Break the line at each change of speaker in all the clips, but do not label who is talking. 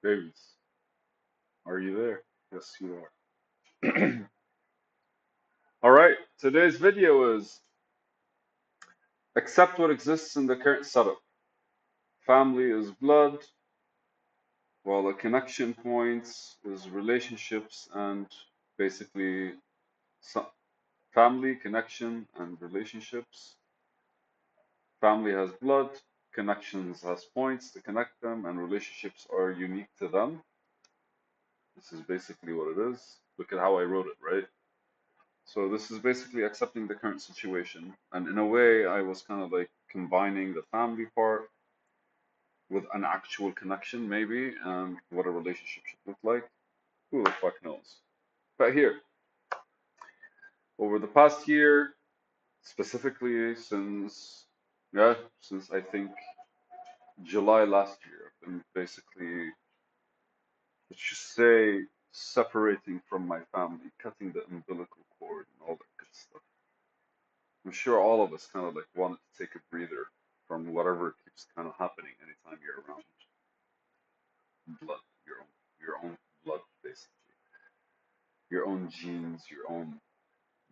Babies, are you there? Yes, you are. All right, today's video is accept what exists in the current setup. Family is blood, while the connection points is relationships and basically so- family, connection, and relationships. Family has blood, connections has points to connect them, and relationships are unique to them. This is basically what it is. Look at how I wrote it, right? So this is basically accepting the current situation. And in a way, I was kind of like combining the family part with an actual connection, maybe, and what a relationship should look like. Who the fuck knows? But here, over the past year, specifically since I think July last year, I've been basically, let's just say, separating from my family, cutting the umbilical cord and all that good stuff. I'm sure all of us kind of like wanted to take a breather from whatever keeps kind of happening anytime you're around blood, your own blood, basically, your own genes, your own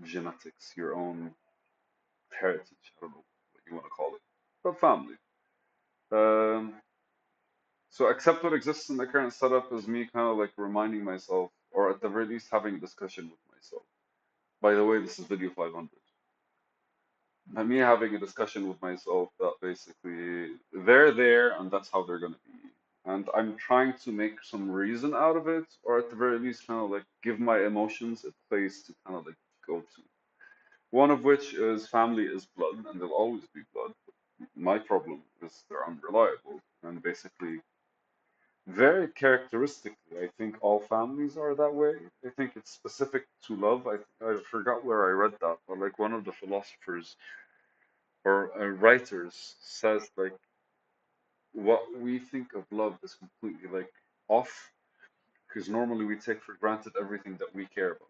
genetics, your own heritage. I don't know what you want to call it, but family. Um, so accept what exists in the current setup is me kind of like reminding myself, or at the very least having a discussion with myself. By the way, this is video 500. And me having a discussion with myself that basically they're there and that's how they're gonna be. And I'm trying to make some reason out of it, or at the very least, kind of like give my emotions a place to kind of like go to. One of which is family is blood, and they'll always be blood. My problem is they're unreliable, and basically, very characteristically, I think all families are that way. I think it's specific to love. I forgot where I read that, but like one of the philosophers or writers says like what we think of love is completely like off because normally we take for granted everything that we care about.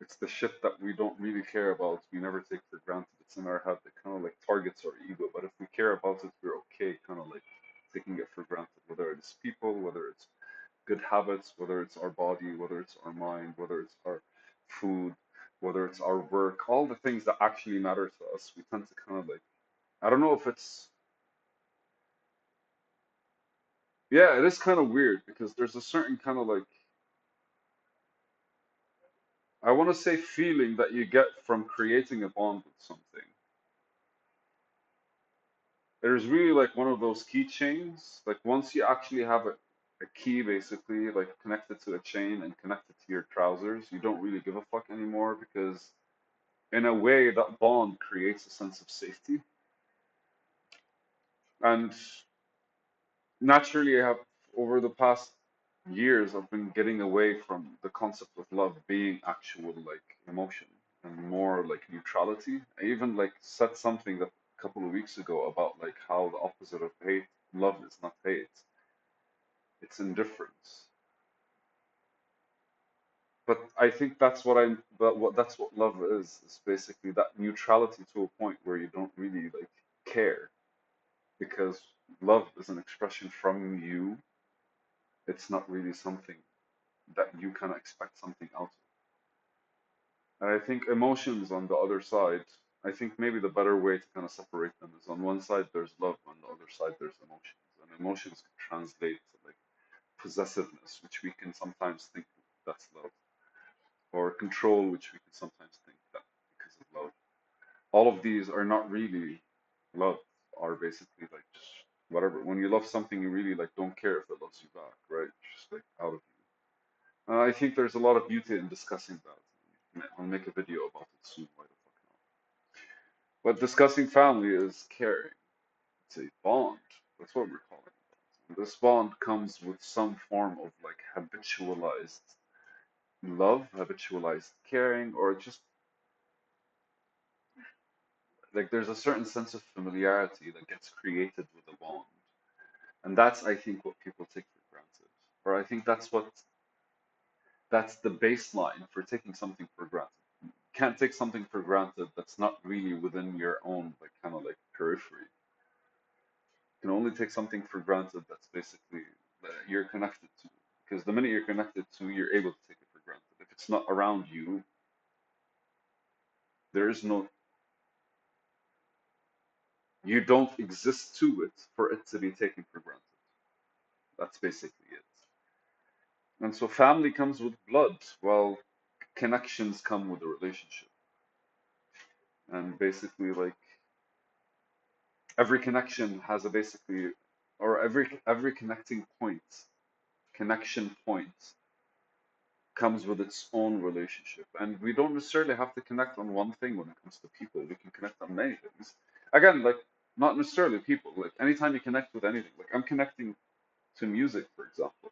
It's the shit that we don't really care about, we never take for granted. It's in our head that kind of like targets our ego. But if we care about it, we're okay kind of like taking it for granted, whether it's people, whether it's good habits, whether it's our body, whether it's our mind, whether it's our food, whether it's our work, all the things that actually matter to us, we tend to kind of like, I don't know if it's, yeah, it is kind of weird because there's a certain kind of like, I want to say feeling that you get from creating a bond with something. There's really like one of those keychains. Like once you actually have a key basically like connected to a chain and connected to your trousers, you don't really give a fuck anymore because in a way that bond creates a sense of safety. And naturally I have over the past years I've been getting away from the concept of love being actual like emotion and more like neutrality. I even like said something that a couple of weeks ago about like how the opposite of hate, love is not hate, it's indifference. But I think that's what love is basically that neutrality to a point where you don't really like care because love is an expression from you. It's not really something that you kind of expect something out of. And I think emotions on the other side, I think maybe the better way to kind of separate them is on one side there's love, on the other side there's emotions. And emotions can translate to like possessiveness, which we can sometimes think that's love, or control, which we can sometimes think that because of love. All of these are not really love, are basically like just whatever. When you love something, you really like don't care if it loves you back, right? Just like out of you. I think there's a lot of beauty in discussing that. I'll make a video about it soon. Why the fuck not? But discussing family is caring. It's a bond. That's what we're calling it. And this bond comes with some form of like habitualized love, habitualized caring, or just like there's a certain sense of familiarity that gets created with a bond. And that's, I think, what people take for granted. Or I think that's the baseline for taking something for granted. You can't take something for granted that's not really within your own like kind of like periphery. You can only take something for granted that's basically that you're connected to. Because the minute you're connected to, you're able to take it for granted. If it's not around you, there is no, you don't exist to it for it to be taken for granted. That's basically it. And so family comes with blood, while connections come with a relationship. And basically, like every connection has a basically, or every connecting point, connection point comes with its own relationship. And we don't necessarily have to connect on one thing when it comes to people. We can connect on many things. Again, like not necessarily people. Like anytime you connect with anything, like I'm connecting to music, for example,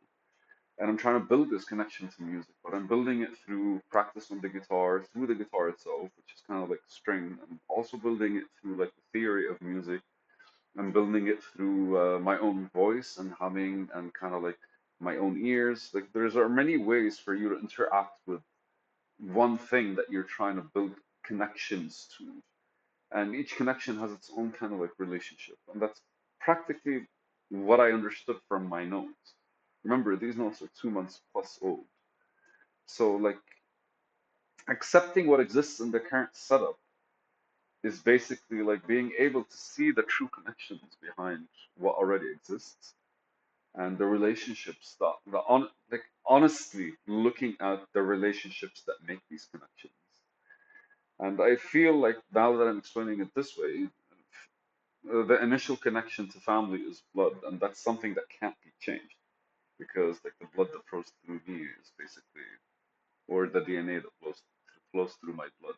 and I'm trying to build this connection to music, but I'm building it through practice on the guitar, through the guitar itself, which is kind of like string, and also building it through like the theory of music. I'm building it through my own voice and humming and kind of like my own ears. Like there's are many ways for you to interact with one thing that you're trying to build connections to. And each connection has its own kind of like relationship. And that's practically what I understood from my notes. Remember, these notes are 2 months plus old. So, like, accepting what exists in the current setup is basically like being able to see the true connections behind what already exists and the relationships like honestly looking at the relationships that make these connections. And I feel like now that I'm explaining it this way, the initial connection to family is blood, and that's something that can't be changed because like the blood that flows through me is basically, or the DNA that flows through my blood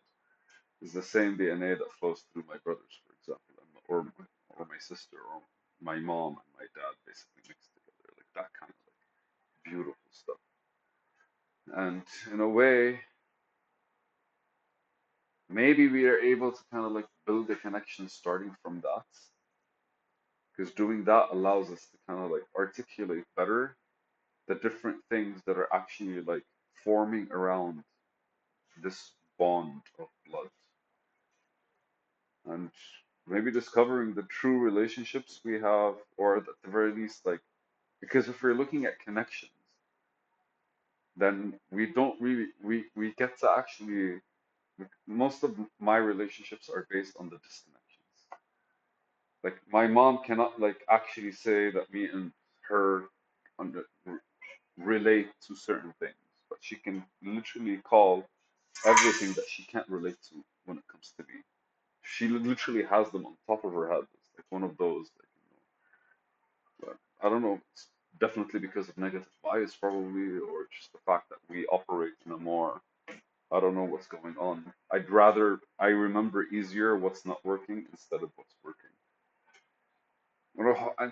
is the same DNA that flows through my brothers, for example, or my sister, or my mom and my dad basically mixed together, like that kind of like beautiful stuff. And in a way, maybe we are able to kind of like build a connection starting from that, because doing that allows us to kind of like articulate better the different things that are actually like forming around this bond of blood, and maybe discovering the true relationships we have, or at the very least, like, because if we're looking at connections, then we don't really, we get to actually, most of my relationships are based on the disconnections. Like, my mom cannot, like, actually say that me and her under, relate to certain things, but she can literally call everything that she can't relate to when it comes to me. She literally has them on top of her head. It's like one of those, like, but I don't know. It's definitely because of negative bias, probably, or just the fact that we operate in a more, I don't know what's going on. I remember easier what's not working instead of what's working. I don't know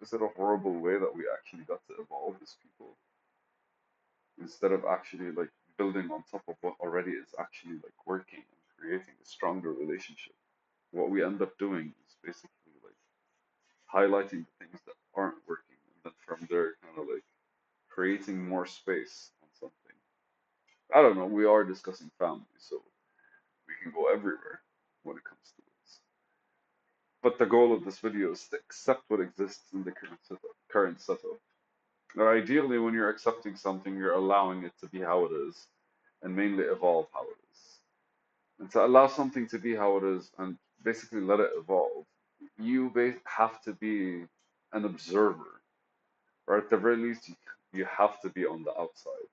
is it a horrible way that we actually got to evolve as people instead of actually like building on top of what already is actually like working and creating a stronger relationship? What we end up doing is basically like highlighting the things that aren't working, and then from there, kind of like creating more space on something. I don't know. We are discussing family, so we can go everywhere when it comes to it. But the goal of this video is to accept what exists in the current setup. Current setup. Now, ideally, when you're accepting something, you're allowing it to be how it is, and mainly evolve how it is. And to allow something to be how it is and basically let it evolve, you have to be an observer, or at the very least, you have to be on the outside.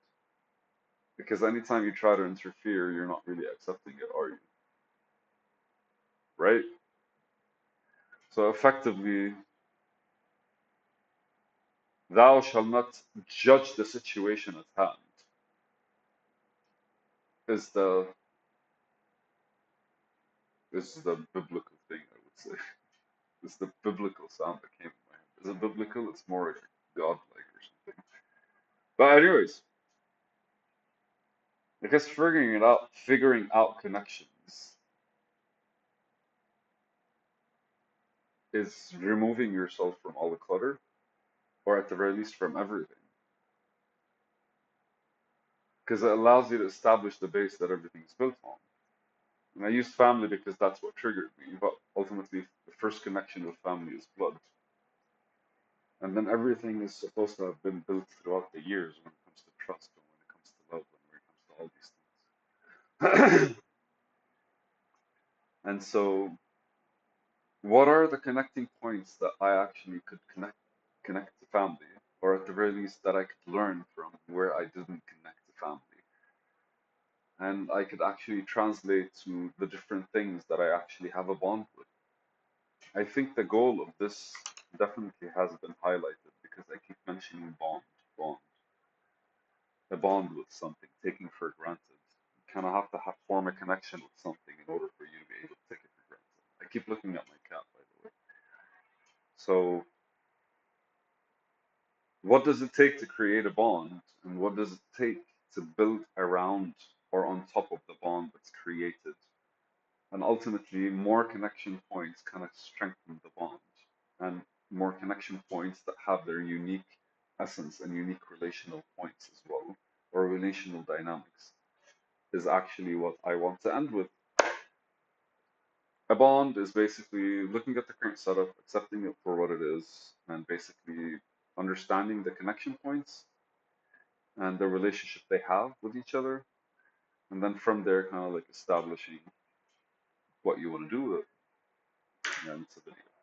Because anytime you try to interfere, you're not really accepting it, are you? Right? So effectively, thou shalt not judge the situation at hand is the biblical thing, I would say. It's the biblical sound that came in my head. Is it biblical? It's more like godlike or something. But anyways, I guess figuring out connections is removing yourself from all the clutter, or at the very least from everything. Because it allows you to establish the base that everything's built on. And I used family because that's what triggered me, but ultimately the first connection with family is blood. And then everything is supposed to have been built throughout the years when it comes to trust and when it comes to love and when it comes to all these things. And so, what are the connecting points that I actually could connect to family, or at the very least that I could learn from where I didn't connect to family, and I could actually translate to the different things that I actually have a bond with. I think the goal of this definitely has been highlighted because I keep mentioning bond, a bond with something, taking for granted. You kind of have to form a connection with something in order for you to be able to take it for granted. I keep looking at my cat, by the way. So, what does it take to create a bond, and what does it take to build around or on top of the bond that's created? And ultimately, more connection points kind of strengthen the bond, and more connection points that have their unique essence and unique relational points as well, or relational dynamics, is actually what I want to end with. A bond is basically looking at the current setup, accepting it for what it is, and basically understanding the connection points and the relationship they have with each other, and then from there, kind of like establishing what you want to do with it. And that's the video.